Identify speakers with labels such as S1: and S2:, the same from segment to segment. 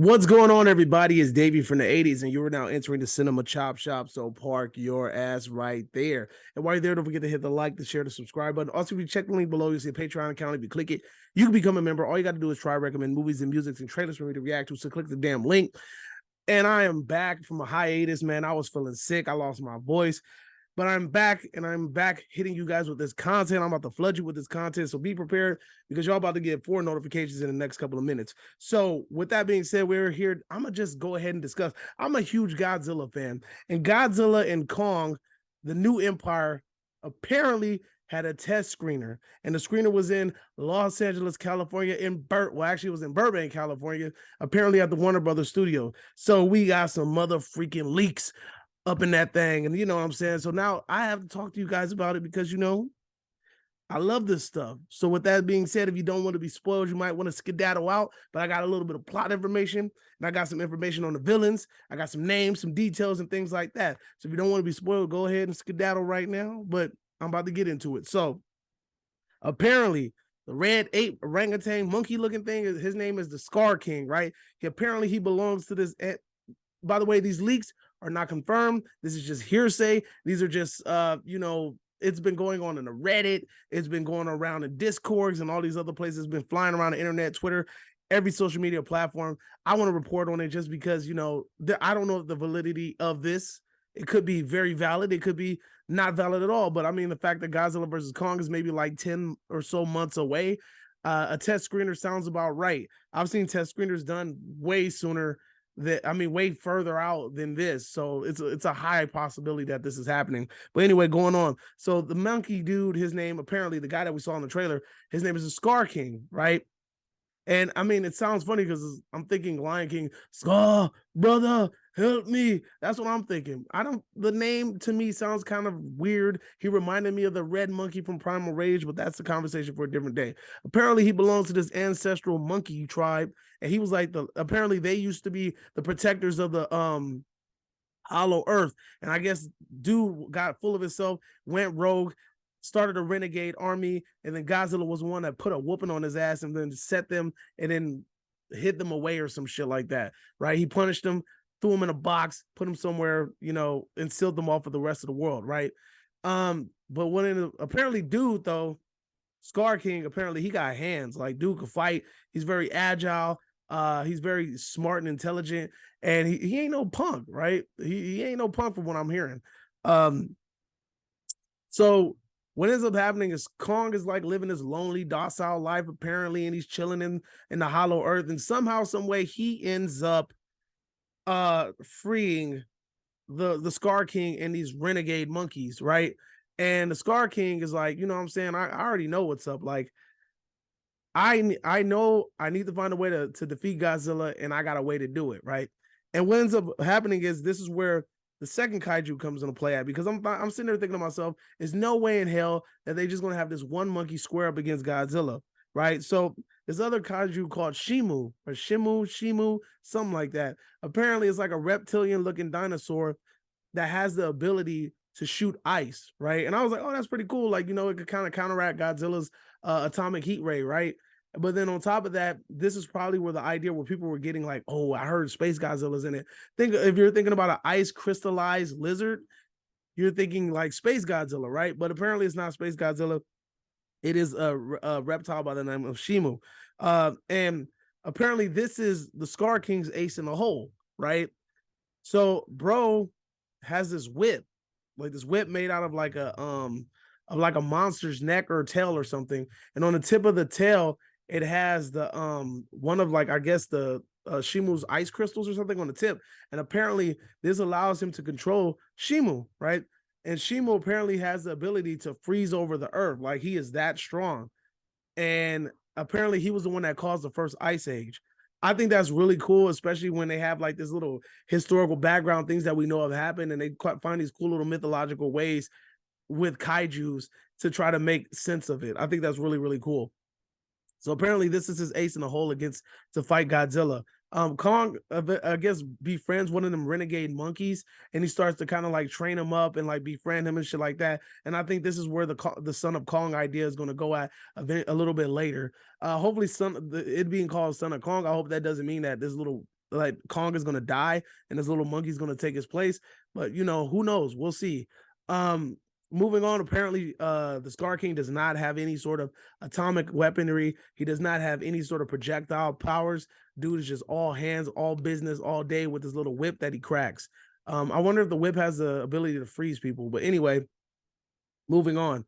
S1: What's going on, everybody? It's Davey from the 80s, and you are now entering the Cinema Chop Shop, so park your ass right there. And while you're there, don't forget to hit the like, the share, the subscribe button. Also, if you check the link below, you'll see a Patreon account. If you click it, you can become a member. All you got to do is try recommend movies and music and trailers for me to react to, so click the damn link. And I am back from a hiatus, man. I was feeling sick. I lost my voice. But I'm back, and I'm back hitting you guys with this content. I'm about to flood you with this content, so be prepared because y'all about to get 4 notifications in the next couple of minutes. So with that being said, we're here. I'm going to just go ahead and discuss. I'm a huge Godzilla fan, and Godzilla and Kong, the new empire, apparently had a test screener, and the screener was in Los Angeles, California, it was in Burbank, California, apparently at the Warner Brothers studio. So we got some mother freaking leaks up in that thing, and you know what I'm saying? So now I have to talk to you guys about it because, I love this stuff. So with that being said, if you don't want to be spoiled, you might want to skedaddle out, but I got a little bit of plot information, and I got some information on the villains. I got some names, some details, and things like that. So if you don't want to be spoiled, go ahead and skedaddle right now, but I'm about to get into it. So apparently the red ape orangutan monkey looking thing, his name is the Scar King, right? He belongs to this. By the way, these leaks are not confirmed. This is just hearsay. These are just, it's been going on in the Reddit. It's been going around in Discords and all these other places. It's been flying around the internet, Twitter, every social media platform. I want to report on it just because, I don't know the validity of this. It could be very valid. It could be not valid at all. But I mean, the fact that Godzilla versus Kong is maybe like 10 or so months away, a test screener sounds about right. I've seen test screeners done way sooner, way further out than this. So it's a high possibility that this is happening. But anyway, going on. So the monkey dude, his name, apparently the guy that we saw in the trailer, his name is the Scar King, right? And I mean, it sounds funny because I'm thinking Lion King, Scar, brother, help me. That's what I'm thinking. The name to me sounds kind of weird. He reminded me of the red monkey from Primal Rage, but that's the conversation for a different day. Apparently, he belongs to this ancestral monkey tribe, and he was like apparently they used to be the protectors of the Hollow Earth. And I guess dude got full of himself, went rogue, started a renegade army, and then Godzilla was the one that put a whooping on his ass and then set them and then hid them away or some shit like that, right? He punished them, threw them in a box, put them somewhere, and sealed them off for the rest of the world, right? But apparently dude, though, Scar King, apparently he got hands. Like, dude could fight. He's very agile. He's very smart and intelligent, and he ain't no punk, right? He ain't no punk from what I'm hearing. So what ends up happening is Kong is like living this lonely, docile life, apparently, and he's chilling in the Hollow Earth, and somehow, some way, he ends up freeing the Scar King and these renegade monkeys, right? And the Scar King is like, you know what I'm saying? I already know what's up. Like, I know I need to find a way to defeat Godzilla, and I got a way to do it, right? And what ends up happening is this is where the second kaiju comes into play at, because I'm sitting there thinking to myself, there's no way in hell that they just gonna have this one monkey square up against Godzilla, right? So this other kaiju called Shimu, something like that. Apparently, it's like a reptilian-looking dinosaur that has the ability to shoot ice, right? And I was like, oh, that's pretty cool. Like, it could kind of counteract Godzilla's atomic heat ray, right? But then on top of that, this is probably where the idea where people were getting like, oh, I heard Space Godzilla's in it. If you're thinking about an ice crystallized lizard, you're thinking like Space Godzilla, right? But apparently it's not Space Godzilla. It is a reptile by the name of Shimu. And apparently this is the Scar King's ace in the hole, right? So bro has this whip, like this whip made out of like a monster's neck or tail or something. And on the tip of the tail, it has the one of, like, I guess the Shimu's ice crystals or something on the tip. And apparently this allows him to control Shimu, right? And Shimu apparently has the ability to freeze over the earth. Like, he is that strong. And apparently he was the one that caused the first ice age. I think that's really cool, especially when they have like this little historical background, things that we know have happened, and they find these cool little mythological ways with kaijus to try to make sense of it. I think that's really, really cool. So apparently this is his ace in the hole to fight Godzilla. Kong, I guess, befriends one of them renegade monkeys, and he starts to kind of like train him up and like befriend him and shit like that. And I think this is where the Son of Kong idea is going to go at a little bit later. Hopefully it being called Son of Kong, I hope that doesn't mean that this little like Kong is gonna die and this little monkey's gonna take his place. But you know, who knows? We'll see. Moving on, apparently the Scar King does not have any sort of atomic weaponry. He does not have any sort of projectile powers. Dude is just all hands, all business, all day with this little whip that he cracks. I wonder if the whip has the ability to freeze people. But anyway, moving on.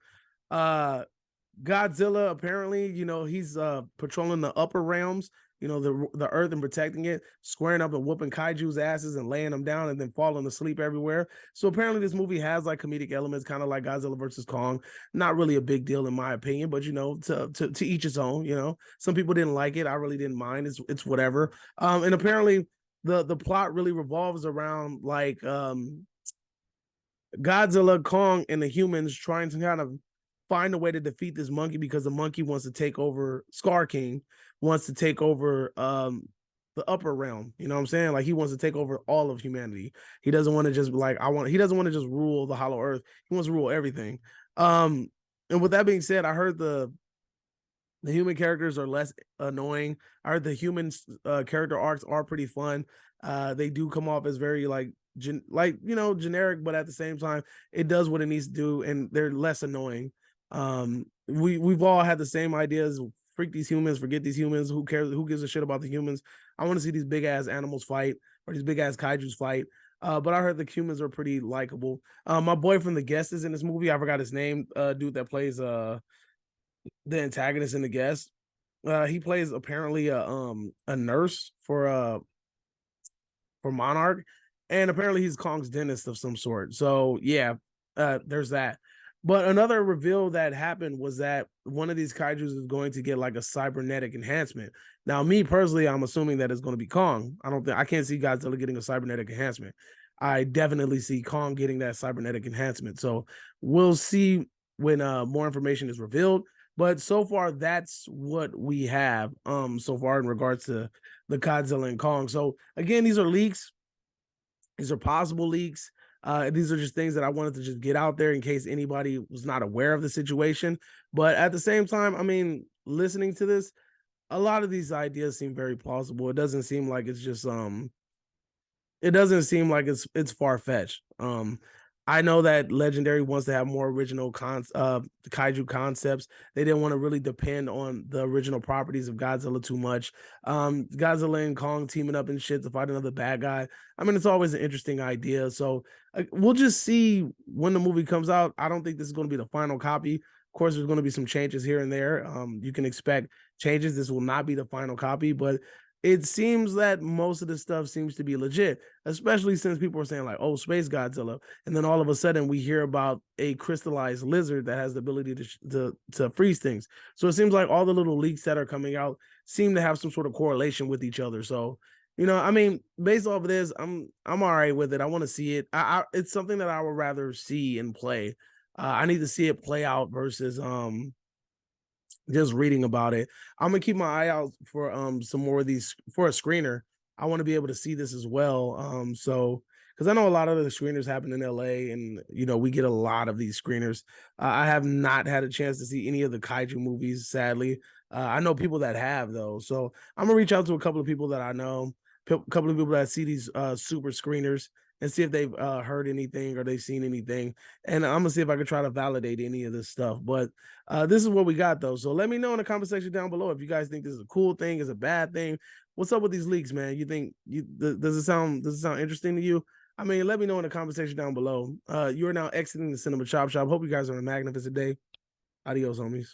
S1: Godzilla, apparently, you know, he's patrolling the upper realms, you know, the earth, and protecting it, squaring up and whooping kaiju's asses and laying them down and then falling asleep everywhere. So apparently this movie has like comedic elements, kind of like Godzilla versus Kong. Not really a big deal in my opinion, but you know, to each his own. You know, some people didn't like it. I really didn't mind. It's whatever. And apparently the plot really revolves around like Godzilla, Kong, and the humans trying to kind of find a way to defeat this monkey, because the monkey wants to take over. Scar King wants to take over the upper realm. You know what I'm saying? Like, he wants to take over all of humanity. He doesn't want to just like he doesn't want to just rule the hollow earth. He wants to rule everything. And with that being said, I heard the human characters are less annoying. I heard the human character arcs are pretty fun. They do come off as very like you know, generic, but at the same time, it does what it needs to do, and they're less annoying. We've all had the same ideas. Freak these humans, forget these humans. Who cares? Who gives a shit about the humans? I want to see these big ass animals fight, or these big ass kaijus fight. But I heard the humans are pretty likable. My boy from The Guest is in this movie. I forgot his name. Dude that plays the antagonist in The Guest. He plays apparently a nurse for Monarch, and apparently he's Kong's dentist of some sort. So yeah, there's that. But another reveal that happened was that one of these kaijus is going to get like a cybernetic enhancement. Now, me personally, I'm assuming that it's going to be Kong. I can't see Godzilla getting a cybernetic enhancement. I definitely see Kong getting that cybernetic enhancement. So we'll see when more information is revealed. But so far, that's what we have so far in regards to the Godzilla and Kong. So again, these are leaks. These are possible leaks. These are just things that I wanted to just get out there in case anybody was not aware of the situation. But at the same time, I mean, listening to this, a lot of these ideas seem very plausible. It doesn't seem like it's just it doesn't seem like it's far-fetched. I know that Legendary wants to have more original kaiju concepts. They didn't want to really depend on the original properties of Godzilla too much. Godzilla and Kong teaming up and shit to fight another bad guy. I mean, it's always an interesting idea. So we'll just see when the movie comes out. I don't think this is going to be the final copy. Of course, there's going to be some changes here and there. You can expect changes. This will not be the final copy, but it seems that most of the stuff seems to be legit, especially since people are saying like, oh, Space Godzilla. And then all of a sudden we hear about a crystallized lizard that has the ability to freeze things. So it seems like all the little leaks that are coming out seem to have some sort of correlation with each other. So, you know, I mean, based off of this, I'm all right with it. I want to see it. It's something that I would rather see and play. I need to see it play out versus just reading about it. I'm gonna keep my eye out for some more of these for a screener. I want to be able to see this as well. So because I know a lot of the screeners happen in LA, and you know, we get a lot of these screeners. I have not had a chance to see any of the kaiju movies, sadly. I know people that have though, so I'm gonna reach out to a couple of people that I know, a couple of people that see these super screeners, and see if they've heard anything or they've seen anything. And I'm gonna see if I can try to validate any of this stuff. But this is what we got though. So let me know in the comment section down below if you guys think this is a cool thing, is a bad thing. What's up with these leaks, man? You think does it sound interesting to you? I mean, let me know in the comment section down below. You are now exiting the Cinema Chop Shop. Hope you guys are a magnificent day. Adios, homies.